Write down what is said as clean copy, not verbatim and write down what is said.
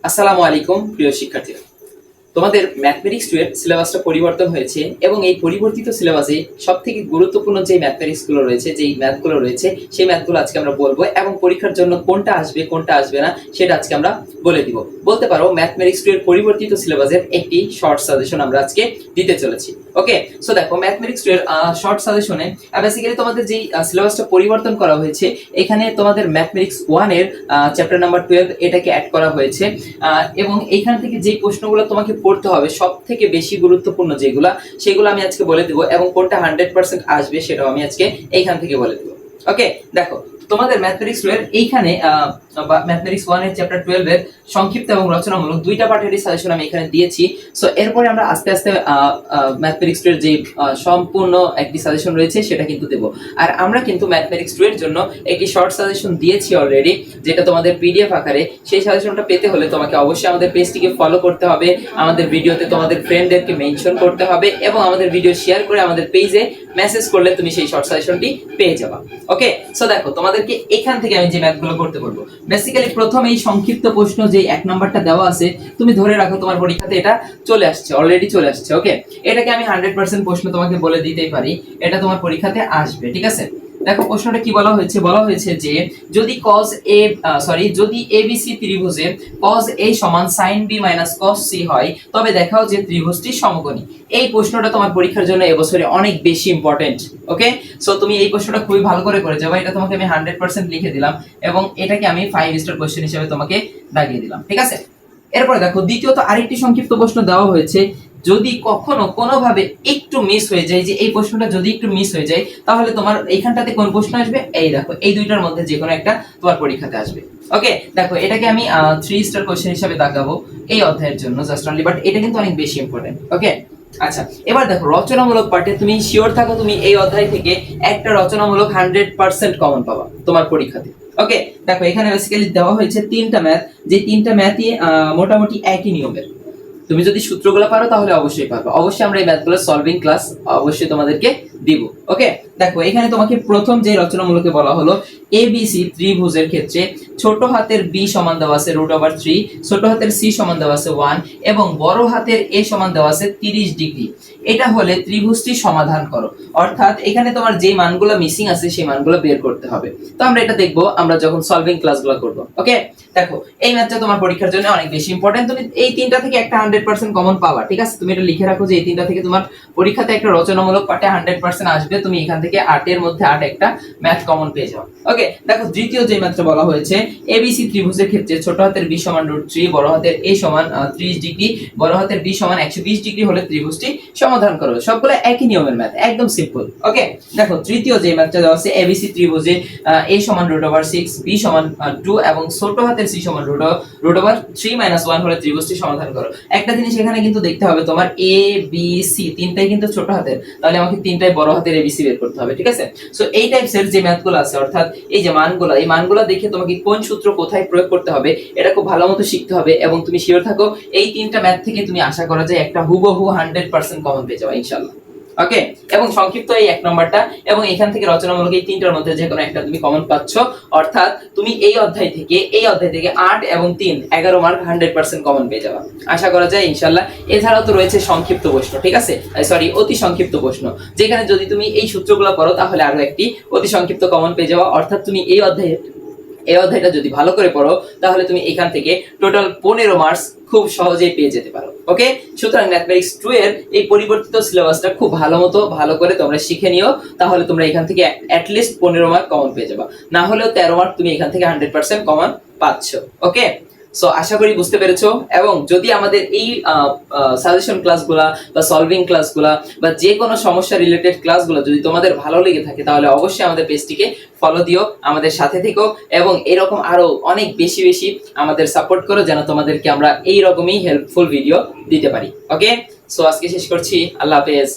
আসসালামু আলাইকুম প্রিয় শিক্ষার্থীরা, তোমাদের ম্যাথমেটিক্স 2 এর সিলেবাসটা পরিবর্তন হয়েছে এবং এই পরিবর্তিত সিলেবাসে সবথেকে গুরুত্বপূর্ণ যে ম্যাথমেটিক্স গুলো রয়েছে, যেই ম্যাথগুলো রয়েছে সেই ম্যাথগুলো আজকে আমরা বলবো এবং পরীক্ষার জন্য কোনটা আসবে কোনটা আসবে না সেটা আজকে আমরা বলে দিব। বলতে পারো ম্যাথমেটিক্স 2 এর পরিবর্তিত সিলেবাসের একটি শর্ট সাজেশন আমরা আজকে দিতে চলেছি। ওকে, সো দেখো ম্যাথমেটিক্স 2 এর শর্ট সাজেশনে বেসিক্যালি তোমাদের যেই সিলেবাসটা পরিবর্তন করা হয়েছে, এখানে তোমাদের ম্যাথমেটিক্স 1 এর চ্যাপ্টার নাম্বার 12 এটাকে অ্যাড করা হয়েছে এবং এইখান থেকে যে প্রশ্নগুলো তোমাকে পড়তে হবে সব থেকে বেশি গুরুত্বপূর্ণ যেগুলো, সেগুলো আমি আজকে বলে দেবো এবং কোনটা 100% আসবে সেটাও আমি আজকে এইখান থেকে বলে দেবো। ওকে, দেখো তোমাদের ম্যাথমেটিক্স 2 এর এইখানে ম্যাথমেটিক্স 1 এর চ্যাপ্টার 12 এর সংক্ষিপ্ত এবং রচনামূলক দুইটা পার্টেরই সাজেশন আমি এখানে দিয়েছি। সো এরপরে আমরা আস্তে আস্তে ম্যাথমেটিক্স 2 এর যে সম্পূর্ণ একটি সাজেশন রয়েছে সেটা কিন্তু দেব। আর আমরা কিন্তু ম্যাথমেটিক্স 2 এর জন্য একটি শর্ট সাজেশন দিয়েছি অলরেডি, যেটা তোমাদের পিডিএফ আকারে। সেই সাজেশনটা পেতে হলে তোমাকে অবশ্যই আমাদের পেজটিকে ফলো করতে হবে, আমাদের ভিডিওতে তোমাদের ফ্রেন্ডদেরকে মেনশন করতে হবে এবং আমাদের ভিডিও শেয়ার করে আমাদের পেজে মেসেজ করলে তুমি সেই শর্ট সাজেশনটি পেয়ে যাবে। ওকে, সো দেখো তোমাদেরকে এখান থেকে আমি যে ম্যাথগুলো করতে বলবো, বেসিক্যালি প্রথম এই সংক্ষিপ্ত প্রশ্ন যে 1 নাম্বারটা দেওয়া আছে, তুমি ধরে রাখো তোমার পরীক্ষাতে এটা চলে আসছে, অলরেডি চলে আসছে। ওকে, এটাকে আমি 100% প্রশ্ন তোমাকে বলে দিতেই পারি, এটা তোমার পরীক্ষাতে আসবে। ঠিক আছে, দেখো প্রশ্নটা কি বলা হয়েছে যে যদি ABC ত্রিভুজে cos A সমান sin B - cos C হয়, তবে দেখাও যে ত্রিভুজটি সমকোণী। এই প্রশ্নটা তোমার পরীক্ষার জন্য এবছরে অনেক বেশি ইম্পর্টেন্ট। ওকে, সো তুমি এই প্রশ্নটা খুবই ভালো করে যাবে, এটা তোমাকে আমি 100% লিখে দিলাম এবং এটাকে আমি 5 স্টার কোশ্চেন হিসেবে তোমাকে দাগিয়ে দিলাম। ঠিক আছে, এরপরে দেখো দ্বিতীয়ত আরেকটি সংক্ষিপ্ত প্রশ্ন দেওয়া হয়েছে, যদি কখনো কোনোভাবে একটু মিস হয়ে যায়, যে এই প্রশ্নটা যদি একটু মিস হয়ে যায় তাহলে তোমার এইখানটাতে কোন প্রশ্ন আসবে, এই দেখো এই দুইটার মধ্যে যে কোনো একটা তোমার পরীক্ষাতে আসবে। ওকে, দেখো এটাকে আমি 3 স্টার কোশ্চেন হিসেবে দাগাবো এই অধ্যায়ের জন্য জাস্ট অনলি, বাট এটা কিন্তু অনেক বেশি ইম্পর্টেন্ট। ওকে, আচ্ছা এবার দেখো রচনামূলক পার্টে তুমি শিওর থাকো তুমি এই অধ্যায় থেকে একটা রচনামূলক 100% কমন পাবা তোমার পরীক্ষাতে। ওকে, দেখো এখানে বেসিক্যালি দেওয়া হয়েছে তিনটা ম্যাথ, যে তিনটা ম্যাথই মোটামুটি একই নিয়মের। তুমি যদি সূত্রগুলো পারো তাহলে অবশ্যই পারবে। অবশ্যই আমরা এই ম্যাথগুলো সলভিং ক্লাস অবশ্যই তোমাদেরকে দিব। ওকে, দেখো এখানে তোমাকে প্রথম যে রচনামূলকে বলা হলো, এবিসি ত্রিভুজের ক্ষেত্রে ছোট হাতের বি সমান দেওয়া আছে √3, ছোট হাতের সি সমান দেওয়া আছে 1 এবং বড় হাতের এ সমান দেওয়া আছে 30 ডিগ্রি। এটা হলে ত্রিভুজটি সমাধান করো। অর্থাৎ এখানে তোমার যে মানগুলো মিসিং আছে সেই মানগুলো বের করতে হবে। তো আমরা এটা দেখবো আমরা যখন সলভিং ক্লাসগুলো করব। ওকে, দেখো এই ম্যাথটা তোমার পরীক্ষার জন্য অনেক বেশি ইম্পর্টেন্ট, তুমি এই তিনটা থেকে একটা 100% কমন পাবা। ঠিক আছে, তুমি এটা লিখে রাখো যে এই তিনটা থেকে তোমার পরীক্ষাতে একটা রচনামূলক পার্টে 100% আসবে, তুমি এখান থেকে 8 এর মধ্যে 8 একটা ম্যাথ কমন পেয়ে যাও। ওকে, দেখো দ্বিতীয় যে ম্যাথটা বলা হয়েছে, এবিসি ত্রিভুজের ক্ষেত্রে ছোট হাতের বি সমান √3, বড় হাতের এ সমান 30 ডিগ্রি, বড় হাতের বি সমান 120 ডিগ্রি হলে ত্রিভুজটি সমাধান করো। সবগুলো একই নিয়মের ম্যাথ, একদম সিম্পল। ওকে, দেখো তৃতীয় যে ম্যাথটা দেওয়া আছে, এবিসি ত্রিভুজে a সমান √6, b সমান 2 এবং ছোট হাতের c সমান √3 - 1 হলে ত্রিভুজটি সমাধান করো। একটা জিনিস এখানে কিন্তু দেখতে হবে, তোমার a b c তিনটাই কিন্তু ছোট হাতের, তাহলে আমাকে তিনটাই বড় হাতের abc বের করতে হবে। ঠিক আছে, সো এই টাইপসের যে ম্যাথগুলো আছে, অর্থাৎ এই যে মানগুলো, এই মানগুলো দেখে তোমাকে কোন সূত্র কোথায় প্রয়োগ করতে হবে এটা খুব ভালো মতো শিখতে হবে এবং তুমি শিওর থাকো এই তিনটা ম্যাথ থেকে তুমি আশা করা যায় একটা হুবহু 100% কমন পেয়ে যাবে ইনশাআল্লাহ। ওকে, এবং সংক্ষিপ্ত এই 1 নম্বরটা এবং এখান থেকে রচনামূলক এই তিনটার মধ্যে যে কোনো একটা তুমি কমন পাচ্ছ। অর্থাৎ তুমি এই অধ্যায় থেকে 8 এবং 3 11 মার্ক 100% কমন পেয়ে যাবে আশা করা যায় ইনশাআল্লাহ। এছাড়াও তো রয়েছে সংক্ষিপ্ত প্রশ্ন, ঠিক আছে, সরি অতি সংক্ষিপ্ত প্রশ্ন, যেখানে যদি তুমি এই সূত্রগুলো করো তাহলে আরো একটি অতি সংক্ষিপ্ত কমন পেয়ে যাবে। অর্থাৎ তুমি এই অধ্যায়টা যদি ভালো করে পড়ো তাহলে তুমি এখান থেকে টোটাল 15 মার্কস খুব সহজেই পেয়ে যেতে পারো। ওকে, সুতরাং ম্যাথমেটিক্স 2 এর এই পরিবর্তিত সিলেবাসটা খুব ভালো করে তোমরা শিখে নিও, তাহলে তোমরা এখান থেকে অ্যাট লিস্ট 15 মার্ক কমন পেয়ে যাবে, না হলেও 13 মার্ক তুমি এখান থেকে 100% কমন পাচ্ছ। ওকে, সো আশা করি বুঝতে পেরেছো। এবং যদি আমাদের এই সাজেশন ক্লাসগুলা বা সলভিং ক্লাসগুলা বা যে কোনো সমস্যা রিলেটেড ক্লাসগুলো যদি তোমাদের ভালো লেগে থাকে তাহলে অবশ্যই আমাদের পেজটিকে ফলো দিও, আমাদের সাথে থেকো এবং এরকম আরো অনেক বেশি আমাদের সাপোর্ট করো, যেন তোমাদেরকে আমরা এই রকমই হেল্পফুল ভিডিও দিতে পারি। ওকে, সো আজকে শেষ করছি, আল্লাহ হাফেজ।